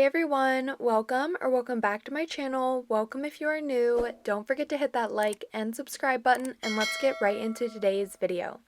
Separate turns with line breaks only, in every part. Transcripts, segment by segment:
everyone, welcome back to my channel. Welcome if you are new. Don't forget to hit that like and subscribe button, and let's get right into today's video.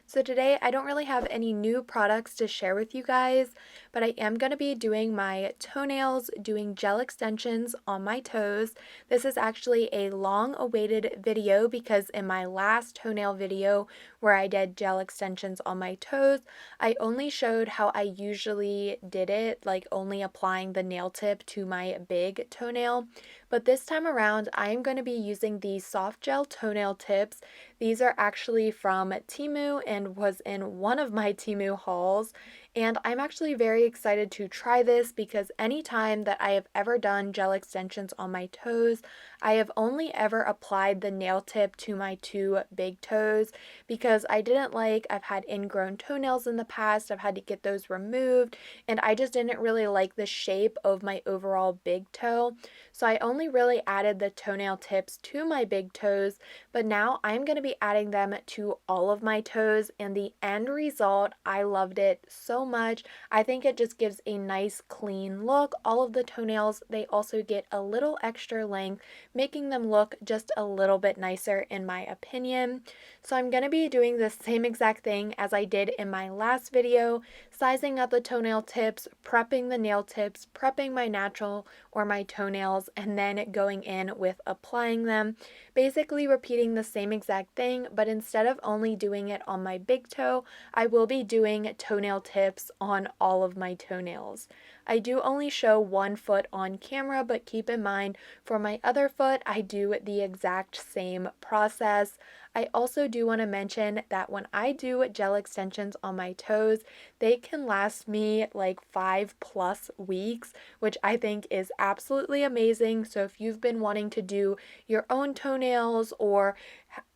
So today I don't really have any new products to share with you guys, but I am going to be doing my toenails, doing gel extensions on my toes. This is actually a long awaited video because in my last toenail video where I did gel extensions on my toes, I only showed how I usually did it, like only applying the nail tip to my big toenail. But this time around, I am going to be using these soft gel toenail tips. These are actually from TEMU and was in one of my TEMU hauls. And I'm actually very excited to try this because anytime that I have ever done gel extensions on my toes, I have only ever applied the nail tip to my two big toes because I've had ingrown toenails in the past, I've had to get those removed, and I just didn't really like the shape of my overall big toe. So I only really added the toenail tips to my big toes, but now I'm going to be adding them to all of my toes, and the end result, I loved it so much. I think it just gives a nice clean look. All of the toenails, they also get a little extra length, making them look just a little bit nicer in my opinion. So I'm going to be doing the same exact thing as I did in my last video, sizing up the toenail tips, prepping the nail tips, prepping my natural or my toenails, and then going in with applying them. Basically repeating the same exact thing, but instead of only doing it on my big toe, I will be doing toenail tips on all of my toenails. I do only show one foot on camera, but keep in mind for my other foot, I do the exact same process. I also do want to mention that when I do gel extensions on my toes, they can last me like 5+ weeks, which I think is absolutely amazing. So if you've been wanting to do your own toenails or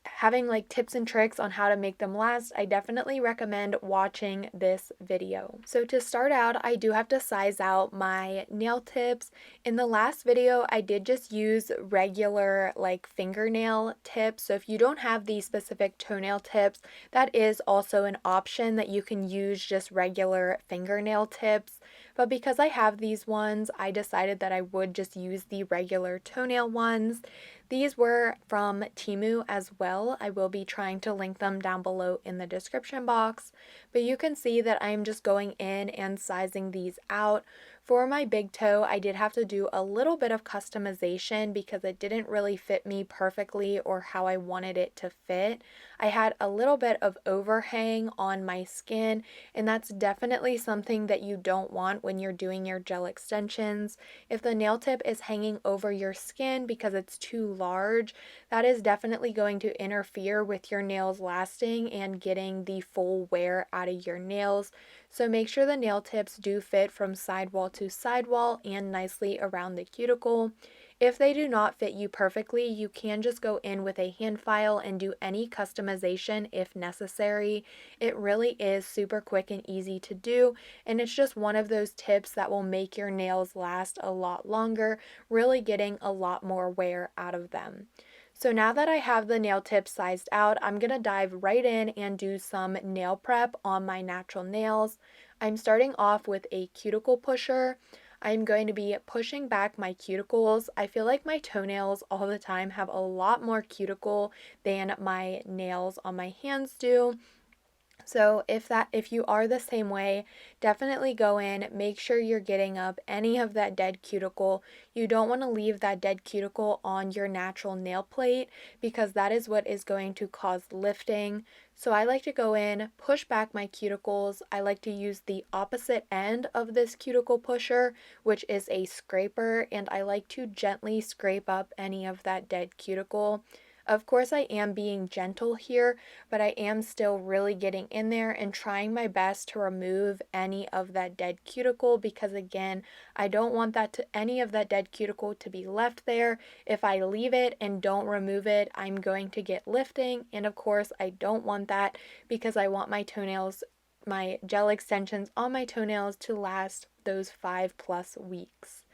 having like tips and tricks on how to make them last, I definitely recommend watching this video. So to start out, I do have to size out my nail tips. In the last video, I did just use regular like fingernail tips. So if you don't have these specific toenail tips, that is also an option that you can use just regular fingernail tips. But because I have these ones, I decided that I would just use the regular toenail ones. These were from TEMU as well. I will be trying to link them down below in the description box, but you can see that I'm just going in and sizing these out. For my big toe, I did have to do a little bit of customization because it didn't really fit me perfectly or how I wanted it to fit. I had a little bit of overhang on my skin, and that's definitely something that you don't want when you're doing your gel extensions. If the nail tip is hanging over your skin because it's too large, that is definitely going to interfere with your nails lasting and getting the full wear out of your nails. So make sure the nail tips do fit from sidewall to sidewall and nicely around the cuticle. If they do not fit you perfectly, you can just go in with a hand file and do any customization if necessary. It really is super quick and easy to do, and it's just one of those tips that will make your nails last a lot longer, really getting a lot more wear out of them. So now that I have the nail tips sized out, I'm going to dive right in and do some nail prep on my natural nails. I'm starting off with a cuticle pusher. I'm going to be pushing back my cuticles. I feel like my toenails all the time have a lot more cuticle than my nails on my hands do. So if you are the same way, definitely go in, make sure you're getting up any of that dead cuticle. You don't want to leave that dead cuticle on your natural nail plate because that is what is going to cause lifting. So I like to go in, push back my cuticles. I like to use the opposite end of this cuticle pusher, which is a scraper, and I like to gently scrape up any of that dead cuticle. Of course, I am being gentle here, but I am still really getting in there and trying my best to remove any of that dead cuticle because again, I don't want any of that dead cuticle to be left there. If I leave it and don't remove it, I'm going to get lifting, and of course, I don't want that because I want my gel extensions on my toenails to last those 5+ weeks.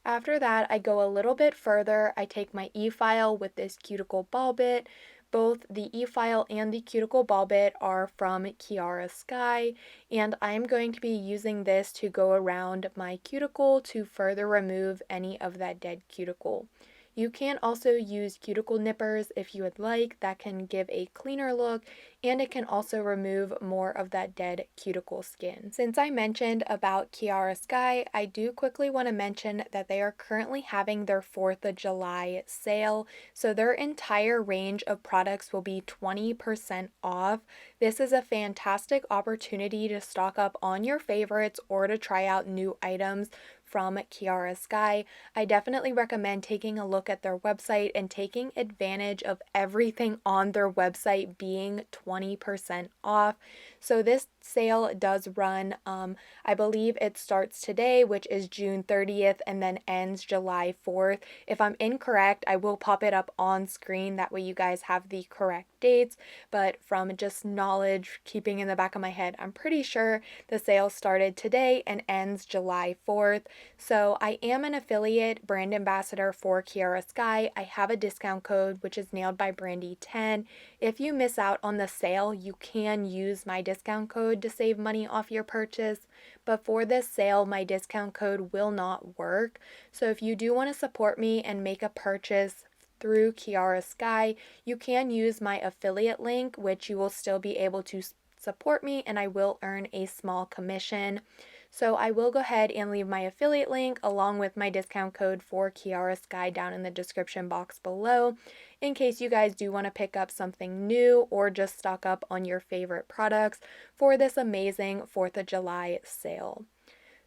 After that, I go a little bit further. I take my e-file with this cuticle ball bit, Both the e-file and the cuticle ball bit are from Kiara Sky, and I'm going to be using this to go around my cuticle to further remove any of that dead cuticle. You can also use cuticle nippers if you would like. That can give a cleaner look, and it can also remove more of that dead cuticle skin. Since I mentioned about Kiara Sky, I do quickly want to mention that they are currently having their 4th of July sale, so their entire range of products will be 20% off. This is a fantastic opportunity to stock up on your favorites or to try out new items from Kiara Sky. I definitely recommend taking a look at their website and taking advantage of everything on their website being 20% off. So this sale does run, I believe it starts today, which is June 30th, and then ends July 4th. If I'm incorrect, I will pop it up on screen. That way you guys have the correct dates. But from just knowledge, keeping in the back of my head, I'm pretty sure the sale started today and ends July 4th. So I am an affiliate brand ambassador for Kiara Sky. I have a discount code, which is Nailedbybrandi10. If you miss out on the sale, you can use my discount code to save money off your purchase. But for this sale, my discount code will not work. So if you do want to support me and make a purchase through Kiara Sky, you can use my affiliate link, which you will still be able to support me, and I will earn a small commission. So I will go ahead and leave my affiliate link along with my discount code for Kiara Sky down in the description box below, in case you guys do want to pick up something new or just stock up on your favorite products for this amazing 4th of July sale.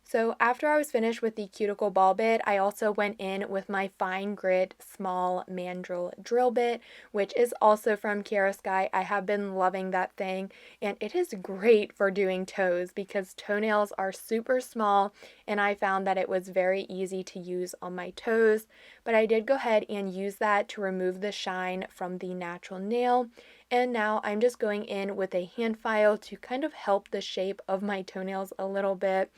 So after I was finished with the cuticle ball bit, I also went in with my fine grit small mandrel drill bit, which is also from Kiara Sky. I have been loving that thing, and it is great for doing toes because toenails are super small, and I found that it was very easy to use on my toes. But I did go ahead and use that to remove the shine from the natural nail. And now I'm just going in with a hand file to kind of help the shape of my toenails a little bit.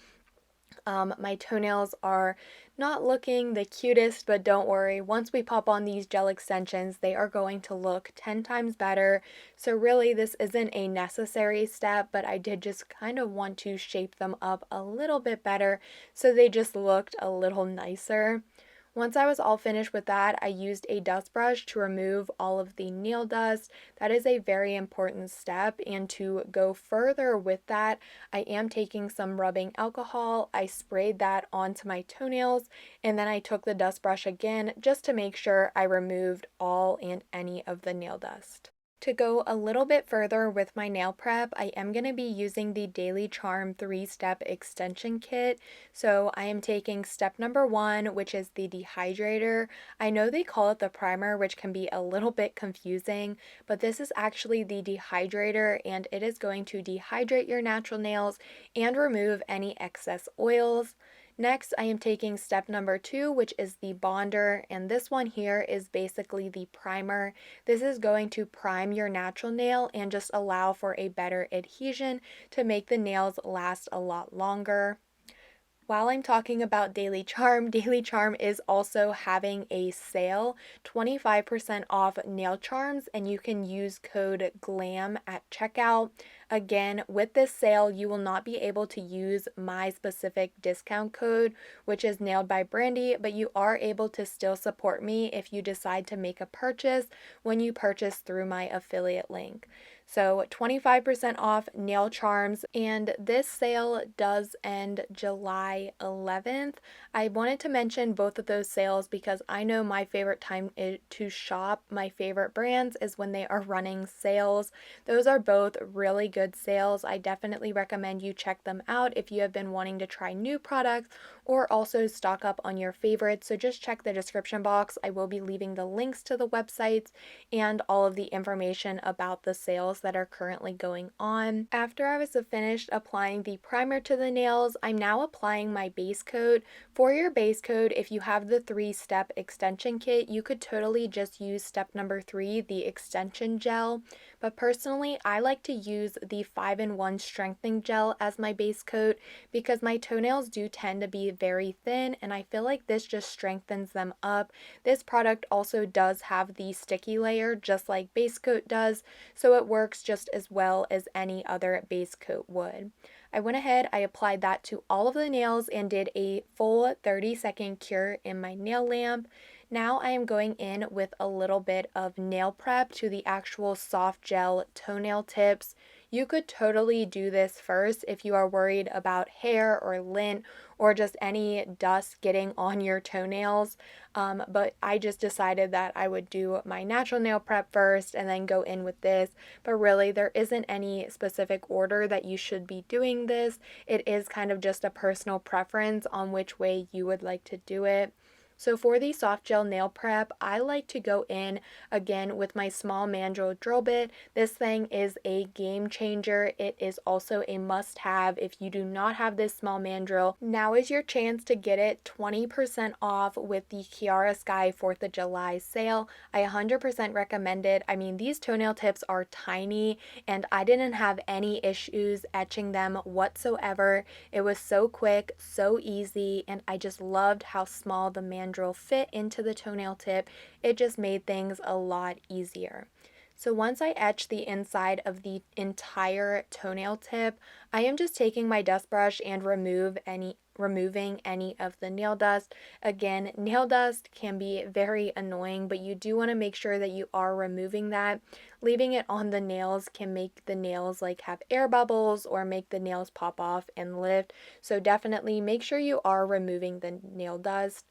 My toenails are not looking the cutest, but don't worry, once we pop on these gel extensions, they are going to look 10 times better. So really, this isn't a necessary step, but I did just kind of want to shape them up a little bit better so they just looked a little nicer. Once I was all finished with that, I used a dust brush to remove all of the nail dust. That is a very important step, and to go further with that, I am taking some rubbing alcohol. I sprayed that onto my toenails, and then I took the dust brush again just to make sure I removed all and any of the nail dust. To go a little bit further with my nail prep, I am going to be using the Daily Charm 3-step extension kit. So I am taking step number 1, which is the dehydrator. I know they call it the primer, which can be a little bit confusing, but this is actually the dehydrator, and it is going to dehydrate your natural nails and remove any excess oils. Next, I am taking step number 2, which is the bonder, and this one here is basically the primer. This is going to prime your natural nail and just allow for a better adhesion to make the nails last a lot longer. While I'm talking about Daily Charm is also having a sale, 25% off nail charms, and you can use code GLAM at checkout. Again, with this sale, you will not be able to use my specific discount code, which is Nailedbybrandi, but you are able to still support me if you decide to make a purchase when you purchase through my affiliate link. So 25% off nail charms, and this sale does end July 11th. I wanted to mention both of those sales because I know my favorite time to shop my favorite brands is when they are running sales. Those are both really good sales. I definitely recommend you check them out if you have been wanting to try new products or also stock up on your favorites. So just check the description box. I will be leaving the links to the websites and all of the information about the sales that are currently going on. After I was finished applying the primer to the nails, I'm now applying my base coat. For your base coat, if you have the 3-step extension kit, you could totally just use step number 3, the extension gel. but personally I like to use the 5-in-1 strengthening gel as my base coat because my toenails do tend to be very thin and I feel like this just strengthens them up. This product also does have the sticky layer just like base coat does, so it works just as well as any other base coat would. I went ahead, I applied that to all of the nails and did a full 30-second cure in my nail lamp. Now I am going in with a little bit of nail prep to the actual soft gel toenail tips. You could totally do this first if you are worried about hair or lint or just any dust getting on your toenails. But I just decided that I would do my natural nail prep first and then go in with this. But really, there isn't any specific order that you should be doing this. It is kind of just a personal preference on which way you would like to do it. So for the soft gel nail prep, I like to go in again with my small mandrel drill bit. This thing is a game changer. It is also a must have if you do not have this small mandrel. Now is your chance to get it 20% off with the Kiara Sky 4th of July sale. I 100% recommend it. I mean, these toenail tips are tiny and I didn't have any issues etching them whatsoever. It was so quick, so easy, and I just loved how small the mandrel fit into the toenail tip. It just made things a lot easier. So once I etch the inside of the entire toenail tip, I am just taking my dust brush and removing any of the nail dust. Again, nail dust can be very annoying, but you do want to make sure that you are removing that. Leaving it on the nails can make the nails like have air bubbles or make the nails pop off and lift. So definitely make sure you are removing the nail dust.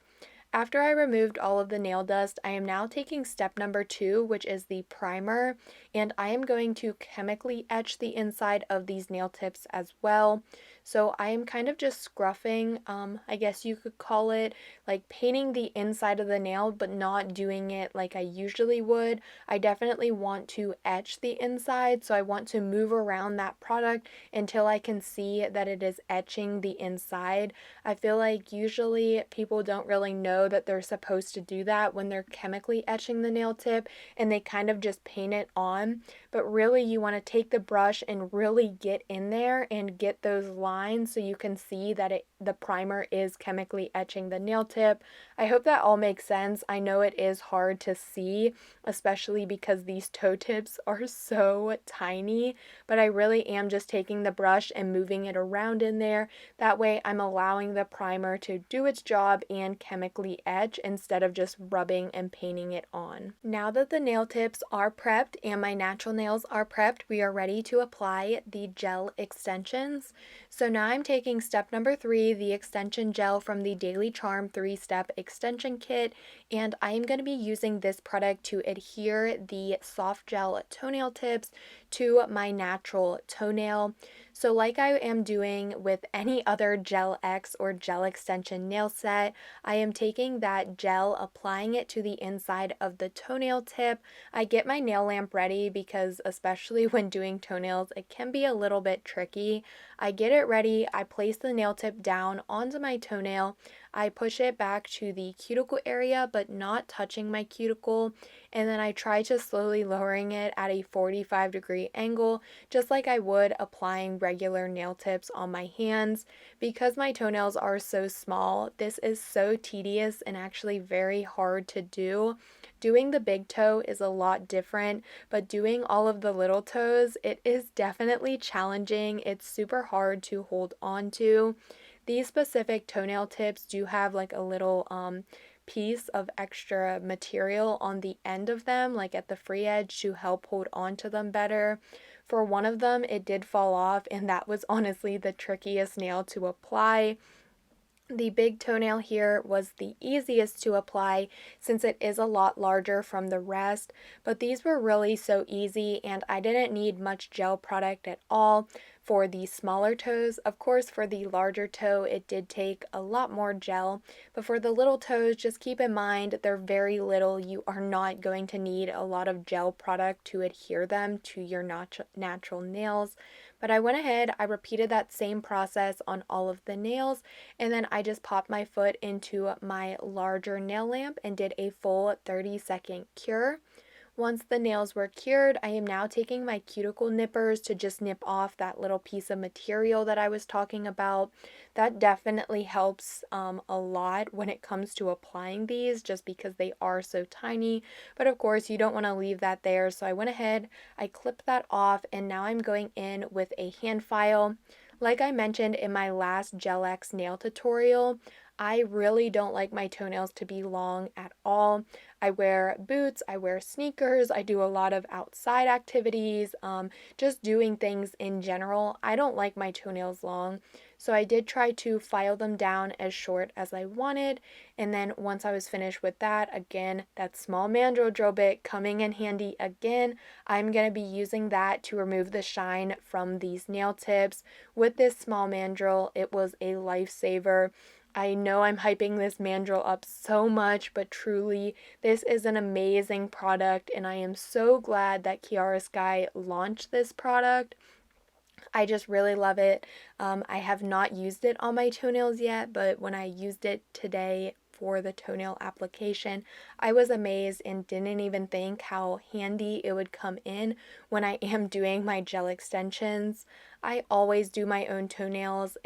After I removed all of the nail dust, I am now taking step number 2, which is the primer, and I am going to chemically etch the inside of these nail tips as well. So I am kind of just scruffing, I guess you could call it, like painting the inside of the nail, but not doing it like I usually would. I definitely want to etch the inside, so I want to move around that product until I can see that it is etching the inside. I feel like usually people don't really know that they're supposed to do that when they're chemically etching the nail tip and they kind of just paint it on. But really you want to take the brush and really get in there and get those lines so you can see that the primer is chemically etching the nail tip. I hope that all makes sense. I know it is hard to see, especially because these toe tips are so tiny, but I really am just taking the brush and moving it around in there. That way I'm allowing the primer to do its job and chemically etch instead of just rubbing and painting it on. Now that the nail tips are prepped and my natural nails are prepped, we are ready to apply the gel extensions. So now I'm taking step number 3, the extension gel from the Daily Charm 3-step extension kit, and I am going to be using this product to adhere the soft gel toenail tips to my natural toenail. So like I am doing with any other Gel X or gel extension nail set, I am taking that gel, applying it to the inside of the toenail tip. I get my nail lamp ready because especially when doing toenails, it can be a little bit tricky. I get it ready, I place the nail tip down onto my toenail, I push it back to the cuticle area but not touching my cuticle, and then I try to slowly lowering it at a 45-degree angle, just like I would applying regular nail tips on my hands. Because my toenails are so small, this is so tedious and actually very hard to do. Doing the big toe is a lot different, but doing all of the little toes, it is definitely challenging. It's super hard to hold on to. These specific toenail tips do have like a little piece of extra material on the end of them, like at the free edge, to help hold on to them better. For one of them, it did fall off, and that was honestly the trickiest nail to apply. The big toenail here was the easiest to apply since it is a lot larger from the rest, but these were really so easy and I didn't need much gel product at all for the smaller toes. Of course, for the larger toe, it did take a lot more gel, but for the little toes, just keep in mind they're very little. You are not going to need a lot of gel product to adhere them to your natural nails. But I went ahead, I repeated that same process on all of the nails, and then I just popped my foot into my larger nail lamp and did a full 30-second cure. Once the nails were cured, I am now taking my cuticle nippers to just nip off that little piece of material that I was talking about. That definitely helps a lot when it comes to applying these, just because they are so tiny. But of course, you don't want to leave that there. So I went ahead, I clipped that off, and now I'm going in with a hand file. Like I mentioned in my last Gel X nail tutorial, I really don't like my toenails to be long at all. I wear boots, I wear sneakers, I do a lot of outside activities, just doing things in general. I don't like my toenails long, so I did try to file them down as short as I wanted. And then once I was finished with that, again, that small mandrel drill bit coming in handy again. I'm going to be using that to remove the shine from these nail tips. With this small mandrel, it was a lifesaver. I know I'm hyping this mandrel up so much, but truly, this is an amazing product, and I am so glad that Chiara Sky launched this product. I just really love it. I have not used it on my toenails yet, but when I used it today for the toenail application, I was amazed and didn't even think how handy it would come in when I am doing my gel extensions. I always do my own toenails.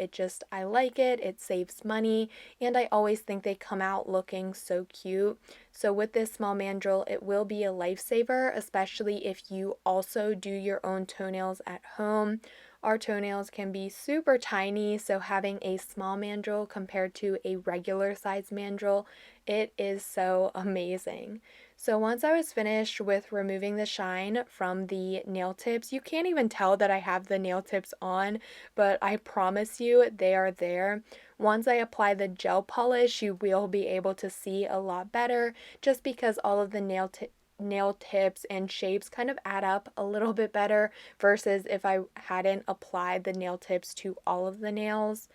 I like it. It saves money, and I always think they come out looking so cute. So with this small mandrel, it will be a lifesaver, especially if you also do your own toenails at home. Our toenails can be super tiny, so having a small mandrel compared to a regular size mandrel, it is so amazing. So once I was finished with removing the shine from the nail tips, you can't even tell that I have the nail tips on, but I promise you they are there. Once I apply the gel polish, you will be able to see a lot better, just because all of the nail tips and shapes kind of add up a little bit better versus if I hadn't applied the nail tips to all of the nails.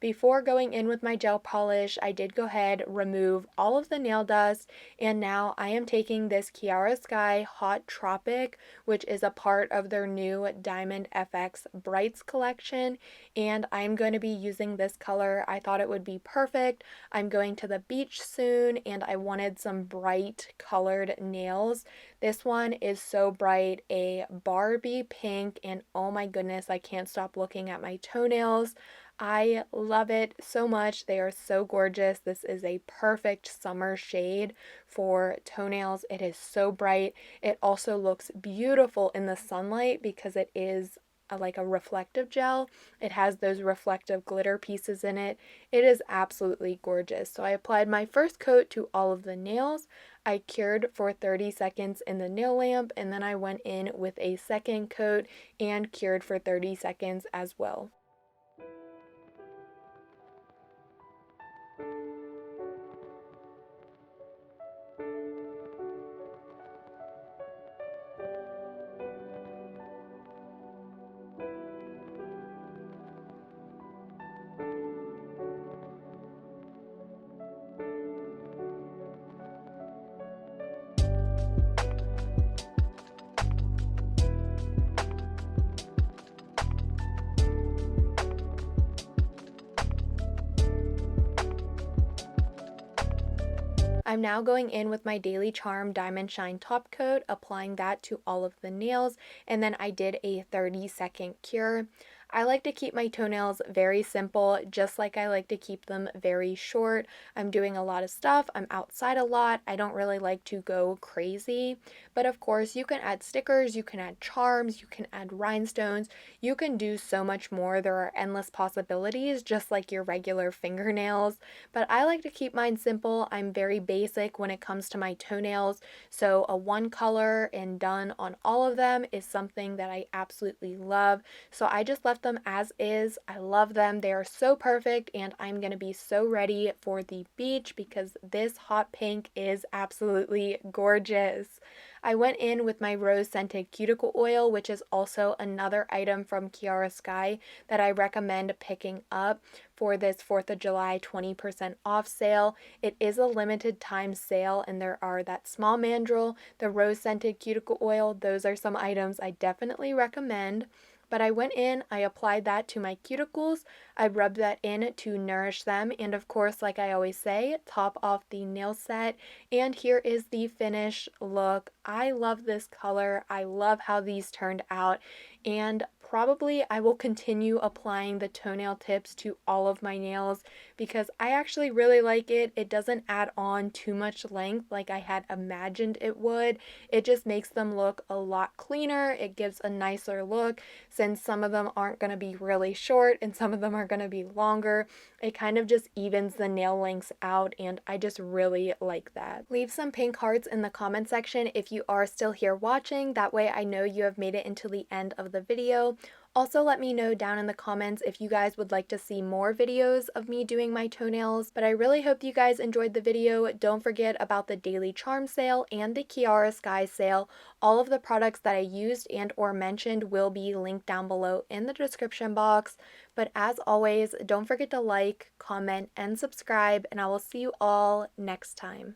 Before going in with my gel polish, I did go ahead, remove all of the nail dust, and now I am taking this Chiara Sky Hot Tropic, which is a part of their new Diamond FX Brights collection, and I'm going to be using this color. I thought it would be perfect. I'm going to the beach soon, and I wanted some bright colored nails. This one is so bright, a Barbie pink, and oh my goodness, I can't stop looking at my toenails. I love it so much. They are so gorgeous. This is a perfect summer shade for toenails. It is so bright. It also looks beautiful in the sunlight because it is like a reflective gel. It has those reflective glitter pieces in it. It is absolutely gorgeous. So I applied my first coat to all of the nails. I cured for 30 seconds in the nail lamp, and then I went in with a second coat and cured for 30 seconds as well. I'm now going in with my Daily Charm Diamond Shine Top Coat, applying that to all of the nails, and then I did a 30-second cure. I like to keep my toenails very simple, just like I like to keep them very short. I'm doing a lot of stuff, I'm outside a lot, I don't really like to go crazy. But of course, you can add stickers, you can add charms, you can add rhinestones, you can do so much more. There are endless possibilities, just like your regular fingernails. But I like to keep mine simple. I'm very basic when it comes to my toenails, so a one color and done on all of them is something that I absolutely love. So I just left them as is. I love them. They are so perfect, and I'm going to be so ready for the beach because this hot pink is absolutely gorgeous. I went in with my rose scented cuticle oil, which is also another item from Chiara Sky that I recommend picking up for this 4th of July 20% off sale. It is a limited time sale, and there are that small mandrel, the rose scented cuticle oil. Those are some items I definitely recommend. But I went in, I applied that to my cuticles, I rubbed that in to nourish them, and of course, like I always say, top off the nail set. And here is the finished look. I love this color. I love how these turned out, and probably I will continue applying the toenail tips to all of my nails because I actually really like it. It doesn't add on too much length like I had imagined it would. It just makes them look a lot cleaner. It gives a nicer look since some of them aren't going to be really short and some of them are going to be longer. It kind of just evens the nail lengths out, and I just really like that. Leave some pink hearts in the comment section if you are still here watching. That way I know you have made it into the end of the video. Also, let me know down in the comments if you guys would like to see more videos of me doing my toenails. But I really hope you guys enjoyed the video. Don't forget about the Daily Charm sale and the Kiara Sky sale. All of the products that I used and or mentioned will be linked down below in the description box. But as always, don't forget to like, comment, and subscribe, and I will see you all next time.